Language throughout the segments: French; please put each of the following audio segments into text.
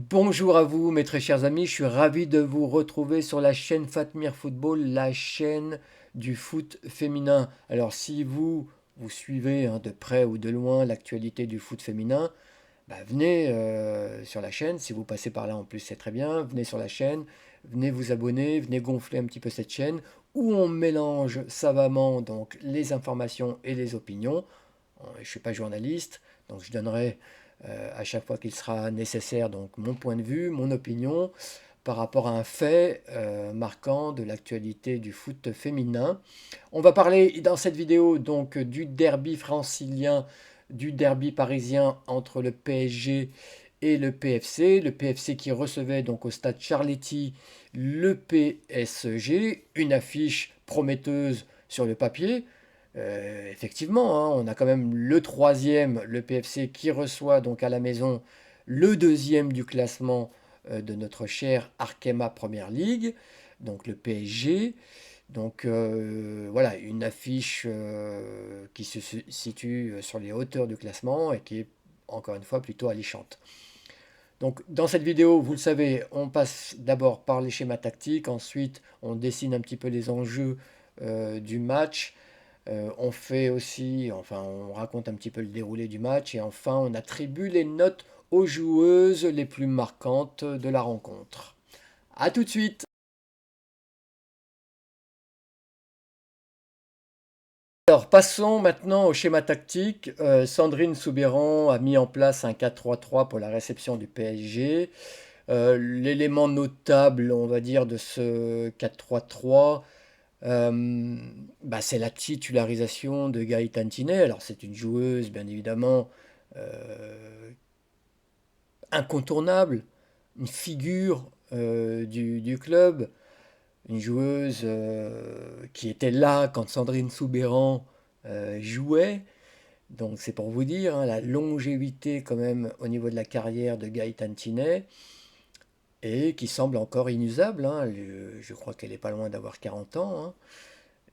Bonjour à vous mes très chers amis, je suis ravi de vous retrouver sur la chaîne Fatmir Football, la chaîne du foot féminin. Alors si vous suivez de près ou de loin l'actualité du foot féminin, venez sur la chaîne, si vous passez par là en plus c'est très bien, venez sur la chaîne, venez vous abonner, venez gonfler un petit peu cette chaîne où on mélange savamment donc les informations et les opinions. Je ne suis pas journaliste, donc je donnerai à chaque fois qu'il sera nécessaire donc mon point de vue, mon opinion par rapport à un fait marquant de l'actualité du foot féminin. On va parler dans cette vidéo donc du derby francilien, du derby parisien entre le PSG et le PFC. Le PFC qui recevait donc au stade Charletti le PSG, une affiche prometteuse sur le papier. Effectivement, on a quand même le troisième, le PFC, qui reçoit donc à la maison le deuxième du classement de notre cher Arkema Première League, donc le PSG. Donc voilà, une affiche qui se situe sur les hauteurs du classement et qui est encore une fois plutôt alléchante. Donc dans cette vidéo, vous le savez, on passe d'abord par les schémas tactiques, ensuite on dessine un petit peu les enjeux du match, on fait aussi, enfin on raconte un petit peu le déroulé du match et enfin on attribue les notes aux joueuses les plus marquantes de la rencontre. A tout de suite! Alors passons maintenant au schéma tactique. Sandrine Soubeyran a mis en place un 4-3-3 pour la réception du PSG. L'élément notable, on va dire, de ce 4-3-3, c'est la titularisation de Gaëtan Tinet. Alors c'est une joueuse, bien évidemment, euh, incontournable, une figure du club, une joueuse qui était là quand Sandrine Soubeyran jouait. Donc c'est pour vous dire la longévité quand même au niveau de la carrière de Gaëtan Tinet et qui semble encore inusable. Je crois qu'elle est pas loin d'avoir 40 ans, hein.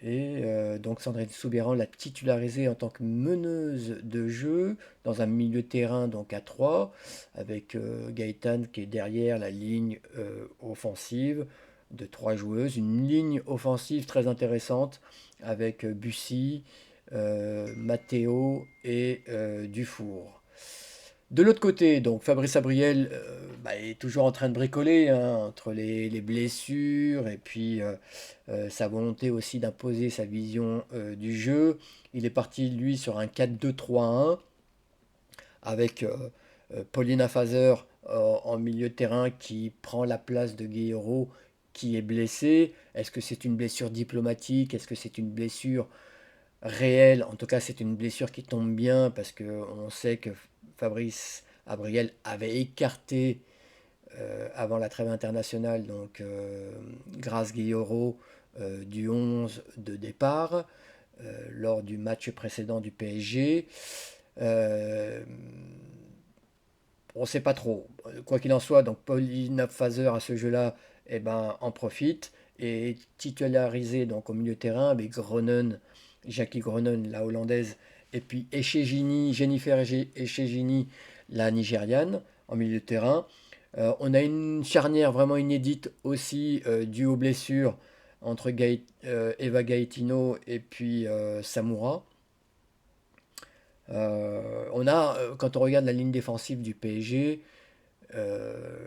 Et donc Sandrine Soubeyran l'a titularisée en tant que meneuse de jeu dans un milieu de terrain donc à 3 avec Gaëtan qui est derrière la ligne offensive de 3 joueuses. Une ligne offensive très intéressante avec Bussy, Matteo et Dufour. De l'autre côté, donc Fabrice Abriel est toujours en train de bricoler entre les blessures et puis sa volonté aussi d'imposer sa vision du jeu. Il est parti, lui, sur un 4-2-3-1 avec Paulina Fazer en milieu de terrain qui prend la place de Guerreiro qui est blessé. Est-ce que c'est une blessure diplomatique? Est-ce que c'est une blessure réelle? En tout cas, c'est une blessure qui tombe bien parce qu'on sait que Fabrice Abriel avait écarté avant la trêve internationale, donc Grace Guilloro du 11 de départ lors du match précédent du PSG. Euh, on ne sait pas trop. Quoi qu'il en soit, donc Paulina Fazer à ce jeu-là en profite et est titularisé donc, au milieu de terrain avec Groenen, Jackie Groenen, la hollandaise, et puis Echegini, Jennifer Echegini, la nigériane, en milieu de terrain. On a une charnière vraiment inédite aussi due aux blessures entre Eva Gaetino et puis Samoura. Quand on regarde la ligne défensive du PSG, euh,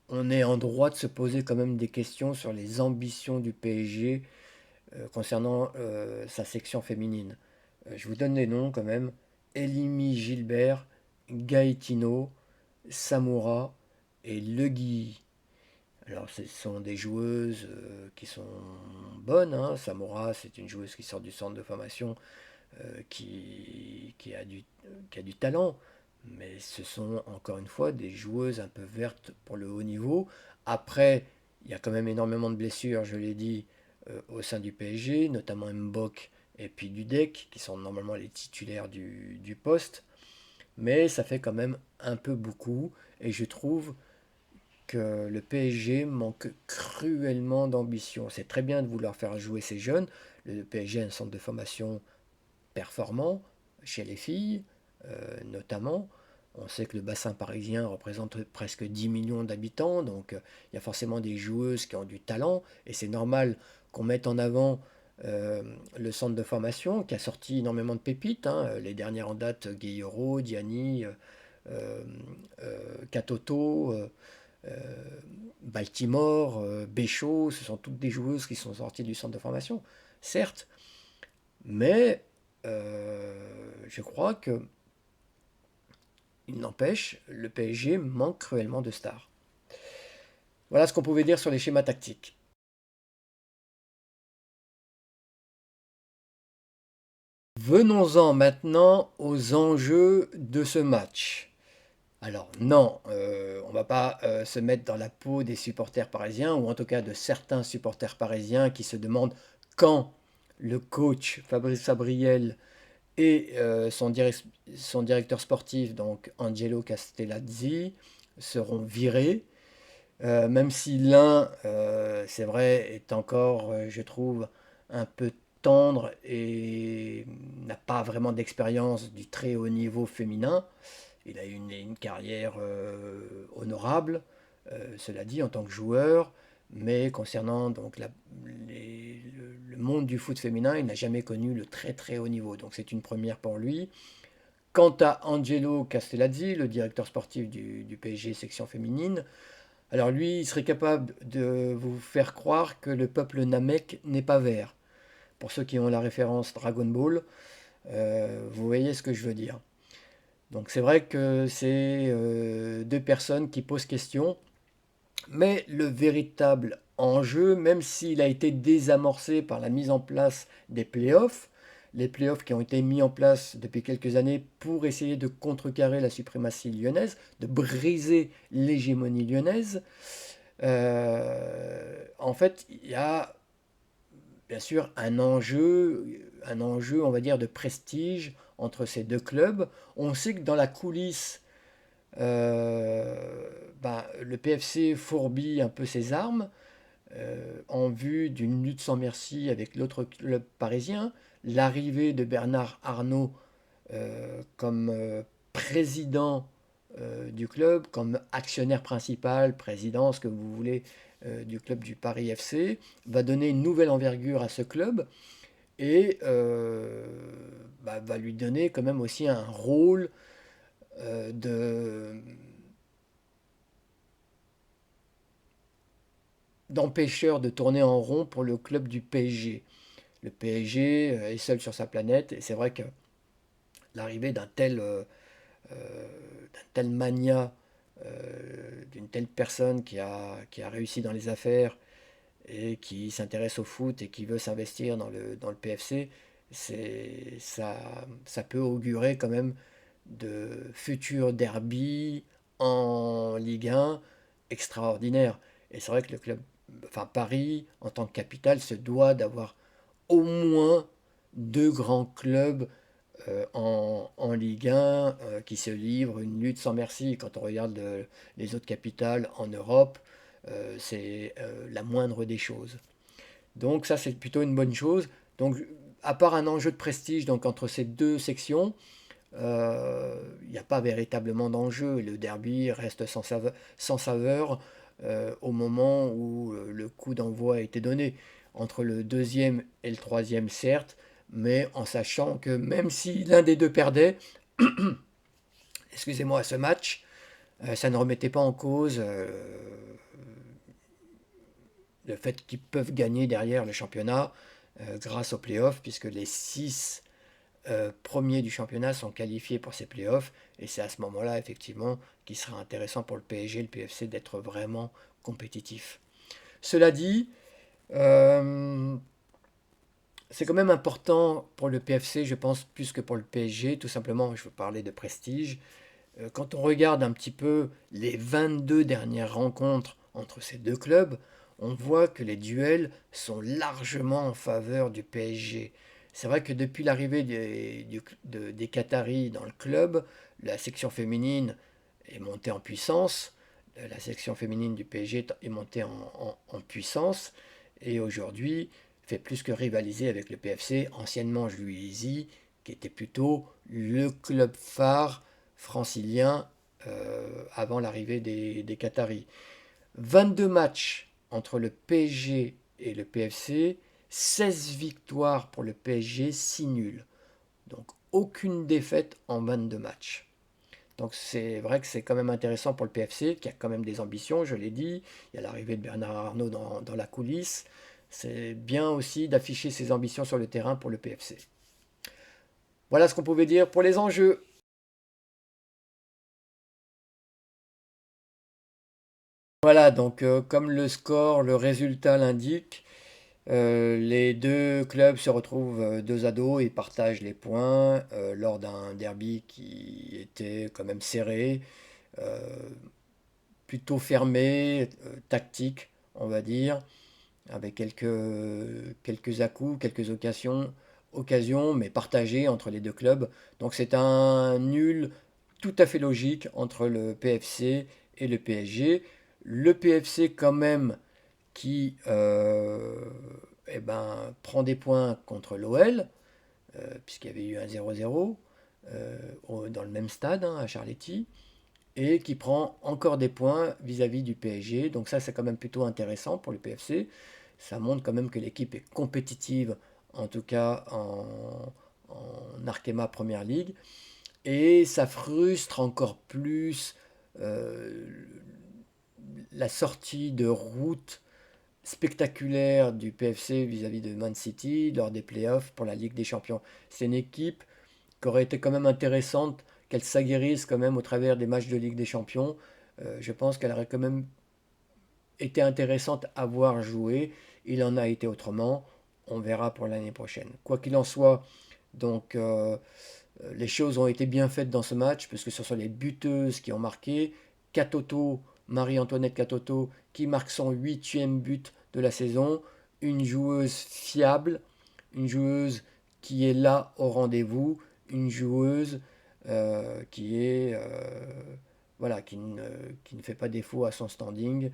on est en droit de se poser quand même des questions sur les ambitions du PSG concernant sa section féminine. Je vous donne les noms quand même. Elimi Gilbert, Gaetino, Samoura et Le Guy. Alors, ce sont des joueuses qui sont bonnes, hein. Samoura, c'est une joueuse qui sort du centre de formation qui a du talent. Mais ce sont encore une fois des joueuses un peu vertes pour le haut niveau. Après, il y a quand même énormément de blessures, je l'ai dit, au sein du PSG, notamment Mbok et puis Dudek, qui sont normalement les titulaires du poste. Mais ça fait quand même un peu beaucoup. Et je trouve que le PSG manque cruellement d'ambition. C'est très bien de vouloir faire jouer ces jeunes. Le PSG a un centre de formation performant chez les filles, notamment. On sait que le bassin parisien représente presque 10 millions d'habitants, donc il y a forcément des joueuses qui ont du talent, et c'est normal qu'on mette en avant euh, le centre de formation qui a sorti énormément de pépites, hein. Les dernières en date, Guillero, Diani, euh, Katoto, Baltimore, Béchot, ce sont toutes des joueuses qui sont sorties du centre de formation, certes, mais je crois que il n'empêche, le PSG manque cruellement de stars. Voilà ce qu'on pouvait dire sur les schémas tactiques. Venons-en maintenant aux enjeux de ce match. Alors non, on ne va pas se mettre dans la peau des supporters parisiens, ou en tout cas de certains supporters parisiens qui se demandent quand le coach Fabrice Sabriel et son directeur sportif, donc Angelo Castellazzi, seront virés. Même si l'un, c'est vrai, est encore, je trouve, un peu tendre et n'a pas vraiment d'expérience du très haut niveau féminin. Il a eu une carrière honorable, cela dit, en tant que joueur, mais concernant donc le monde du foot féminin, il n'a jamais connu le très très haut niveau. Donc c'est une première pour lui. Quant à Angelo Castellazzi, le directeur sportif du PSG section féminine, alors lui, il serait capable de vous faire croire que le peuple Namek n'est pas vert. Pour ceux qui ont la référence Dragon Ball, vous voyez ce que je veux dire. Donc c'est vrai que c'est deux personnes qui posent question, mais le véritable enjeu, même s'il a été désamorcé par la mise en place des playoffs, les playoffs qui ont été mis en place depuis quelques années pour essayer de contrecarrer la suprématie lyonnaise, de briser l'hégémonie lyonnaise, en fait, il y a bien sûr un enjeu, on va dire, de prestige entre ces deux clubs. On sait que dans la coulisse, le PFC fourbit un peu ses armes en vue d'une lutte sans merci avec l'autre club parisien. L'arrivée de Bernard Arnault comme président du club, comme actionnaire principal, président, ce que vous voulez, du club du Paris FC, va donner une nouvelle envergure à ce club et va lui donner quand même aussi un rôle de d'empêcheur de tourner en rond pour le club du PSG. Le PSG est seul sur sa planète et c'est vrai que l'arrivée d'un tel mania, d'une telle personne qui a réussi dans les affaires et qui s'intéresse au foot et qui veut s'investir dans le PFC, ça peut augurer quand même de futurs derbies en Ligue 1 extraordinaires. Et c'est vrai que le club, enfin Paris, en tant que capitale, se doit d'avoir au moins deux grands clubs en Ligue 1 qui se livrent une lutte sans merci. Quand on regarde les autres capitales en Europe, c'est la moindre des choses. Donc ça, c'est plutôt une bonne chose. Donc, à part un enjeu de prestige donc, entre ces deux sections, il n'y a pas véritablement d'enjeu. Le derby reste sans saveur au moment où le coup d'envoi a été donné. Entre le deuxième et le troisième, certes, mais en sachant que même si l'un des deux perdait, excusez-moi, ce match, ça ne remettait pas en cause le fait qu'ils peuvent gagner derrière le championnat grâce aux playoffs, puisque les six premiers du championnat sont qualifiés pour ces playoffs, et c'est à ce moment-là, effectivement, qu'il sera intéressant pour le PSG et le PFC d'être vraiment compétitifs. Cela dit, euh, c'est quand même important pour le PFC, je pense, plus que pour le PSG, tout simplement, je veux parler de prestige. Quand on regarde un petit peu les 22 dernières rencontres entre ces deux clubs, on voit que les duels sont largement en faveur du PSG. C'est vrai que depuis l'arrivée des Qataris dans le club, la section féminine est montée en puissance. La section féminine du PSG est montée en puissance et aujourd'hui fait plus que rivaliser avec le PFC, anciennement Juvisy, qui était plutôt le club phare francilien avant l'arrivée des Qataris. 22 matchs entre le PSG et le PFC, 16 victoires pour le PSG, 6 nuls. Donc aucune défaite en 22 matchs. Donc c'est vrai que c'est quand même intéressant pour le PFC, qui a quand même des ambitions, je l'ai dit. Il y a l'arrivée de Bernard Arnault dans la coulisse. C'est bien aussi d'afficher ses ambitions sur le terrain pour le PFC. Voilà ce qu'on pouvait dire pour les enjeux. Voilà, donc comme le score, le résultat l'indique, les deux clubs se retrouvent dos à dos et partagent les points lors d'un derby qui était quand même serré, euh, plutôt fermé, tactique, on va dire, avec quelques à-coups, quelques occasions, mais partagées entre les deux clubs. Donc c'est un nul tout à fait logique entre le PFC et le PSG. Le PFC quand même qui prend des points contre l'OL, puisqu'il y avait eu un 0-0 dans le même stade, hein, à Charletti, et qui prend encore des points vis-à-vis du PSG. Donc ça, c'est quand même plutôt intéressant pour le PFC. Ça montre quand même que l'équipe est compétitive, en tout cas en Arkema Première League. Et ça frustre encore plus euh, la sortie de route spectaculaire du PFC vis-à-vis de Man City lors des playoffs pour la Ligue des Champions. C'est une équipe qui aurait été quand même intéressante qu'elle s'aguerrisse quand même au travers des matchs de Ligue des Champions. Je pense qu'elle aurait quand même été intéressante à voir jouer. Il en a été autrement. On verra pour l'année prochaine. Quoi qu'il en soit, donc les choses ont été bien faites dans ce match, puisque ce sont les buteuses qui ont marqué. Katoto, Marie-Antoinette Katoto, qui marque son 8e but de la saison. Une joueuse fiable, une joueuse qui est là au rendez-vous, une joueuse qui est voilà, qui ne fait pas défaut à son standing.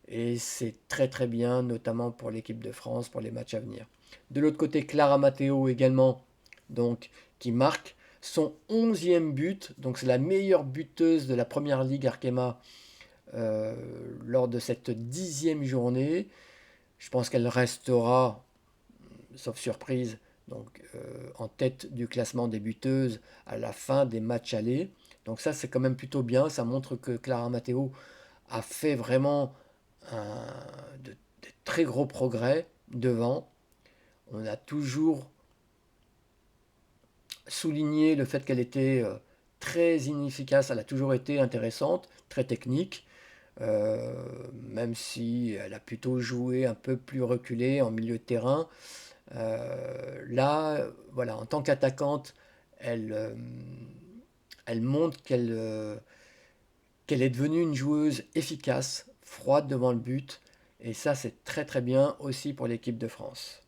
Et c'est très très bien, notamment pour l'équipe de France, pour les matchs à venir. De l'autre côté, Clara Matteo également, donc, qui marque son 11e but. Donc c'est la meilleure buteuse de la première ligue Arkema lors de cette 10e journée. Je pense qu'elle restera, sauf surprise, donc en tête du classement des buteuses à la fin des matchs allés. Donc ça c'est quand même plutôt bien. Ça montre que Clara Matteo a fait vraiment de très gros progrès devant. On a toujours souligné le fait qu'elle était très inefficace, elle a toujours été intéressante, très technique, même si elle a plutôt joué un peu plus reculé en milieu de terrain. Là, voilà, en tant qu'attaquante, elle, euh, elle montre qu'elle est devenue une joueuse efficace, froide devant le but, et ça c'est très très bien aussi pour l'équipe de France.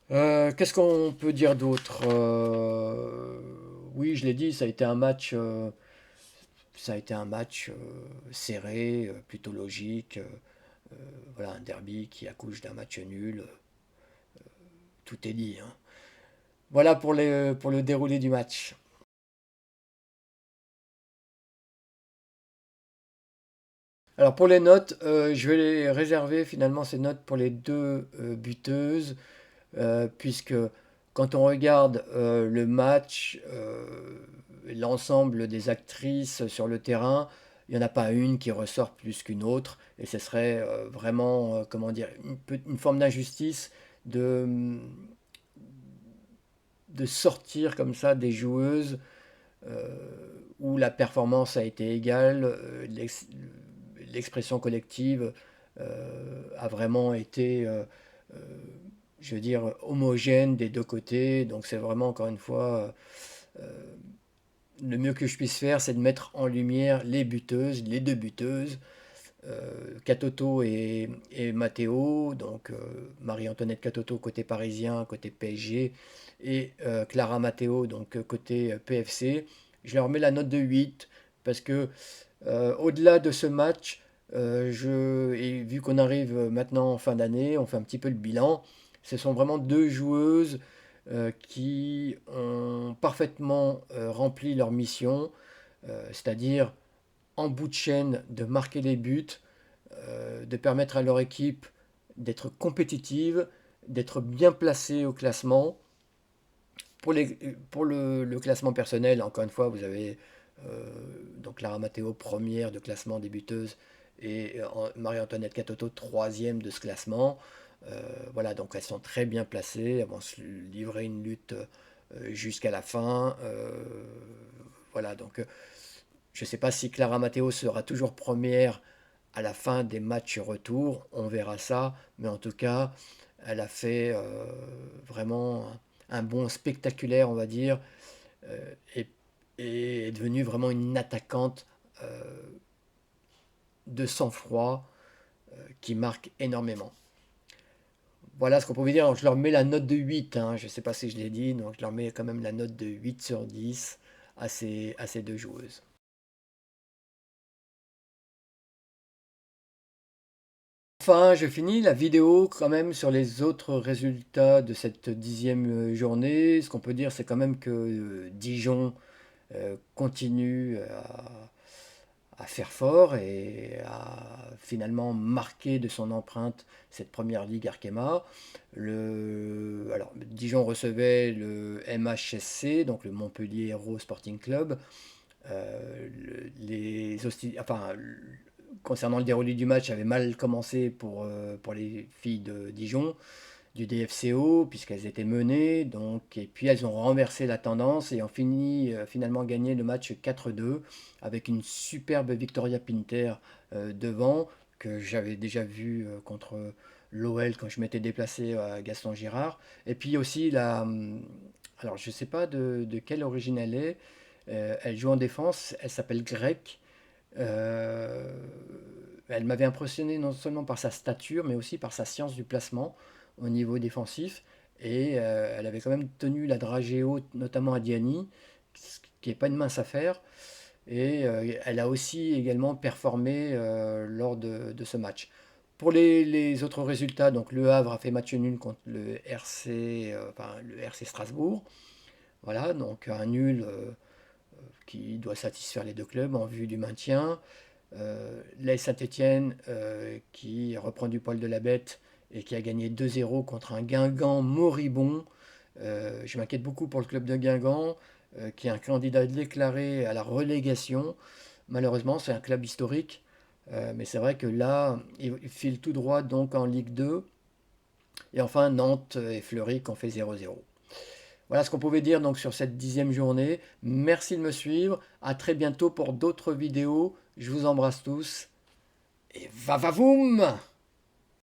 Qu'est-ce qu'on peut dire d'autre? Oui, je l'ai dit, ça a été un match serré, plutôt logique. Voilà, un derby qui accouche d'un match nul. Tout est dit, hein. Voilà pour le déroulé du match. Alors pour les notes, je vais les réserver finalement ces notes pour les deux buteuses, puisque quand on regarde le match, l'ensemble des actrices sur le terrain, il n'y en a pas une qui ressort plus qu'une autre, et ce serait vraiment, comment dire, une forme d'injustice de, de sortir comme ça des joueuses euh, où la performance a été égale, l'expression collective a vraiment été, euh, je veux dire, homogène des deux côtés. Donc c'est vraiment, encore une fois, le mieux que je puisse faire, c'est de mettre en lumière les buteuses, les deux buteuses, Katoto et Matteo, donc Marie-Antoinette Katoto côté parisien, côté PSG, et Clara Matteo, donc côté PFC. Je leur mets la note de 8 parce que au-delà de ce match, et vu qu'on arrive maintenant en fin d'année, on fait un petit peu le bilan. Ce sont vraiment deux joueuses qui ont parfaitement rempli leur mission, c'est-à-dire en bout de chaîne de marquer les buts, de permettre à leur équipe d'être compétitive, d'être bien placée au classement. Pour le classement personnel, encore une fois, vous avez donc Lara Matteo première de classement des buteuses et Marie-Antoinette Katoto troisième de ce classement. Voilà, donc elles sont très bien placées, elles vont se livrer une lutte jusqu'à la fin. Voilà, donc je ne sais pas si Clara Matteo sera toujours première à la fin des matchs retour, on verra ça, mais en tout cas, elle a fait vraiment un bond spectaculaire, on va dire, et, et est devenue vraiment une attaquante euh, de sang-froid qui marque énormément. Voilà ce qu'on pouvait dire. Alors, je leur mets la note de 8, hein, je ne sais pas si je l'ai dit, donc je leur mets quand même la note de 8 sur 10 à ces deux joueuses. Enfin, je finis la vidéo quand même sur les autres résultats de cette 10e journée. Ce qu'on peut dire, c'est quand même que Dijon continue à faire fort et à finalement marquer de son empreinte cette première ligue Arkema. Alors, Dijon recevait le MHSC, donc le Montpellier Hérault Sporting Club. Enfin, concernant le déroulé du match, avait mal commencé pour les filles de Dijon, du DFCO, puisqu'elles étaient menées. Donc, et puis elles ont renversé la tendance et ont finalement gagné le match 4-2 avec une superbe Victoria Pinter devant, que j'avais déjà vu contre l'OL quand je m'étais déplacé à Gaston Girard. Et puis aussi, alors je ne sais pas de quelle origine elle est. Elle joue en défense, elle s'appelle Grec. Euh, Elle m'avait impressionné non seulement par sa stature, mais aussi par sa science du placement au niveau défensif. Et elle avait quand même tenu la dragée haute, notamment à Diani, ce qui n'est pas une mince affaire. Et elle a aussi également performé lors de ce match. Pour les autres résultats, donc le Havre a fait match nul contre le RC Strasbourg. Voilà, donc un nul qui doit satisfaire les deux clubs en vue du maintien. L'AS Saint-Étienne qui reprend du poil de la bête et qui a gagné 2-0 contre un Guingamp moribond. Je m'inquiète beaucoup pour le club de Guingamp, qui est un candidat déclaré à la relégation. Malheureusement, c'est un club historique, mais c'est vrai que là, il file tout droit donc en Ligue 2. Et enfin, Nantes et Fleury qui ont fait 0-0. Voilà ce qu'on pouvait dire donc sur cette 10e journée. Merci de me suivre. À très bientôt pour d'autres vidéos. Je vous embrasse tous. Et va va voum!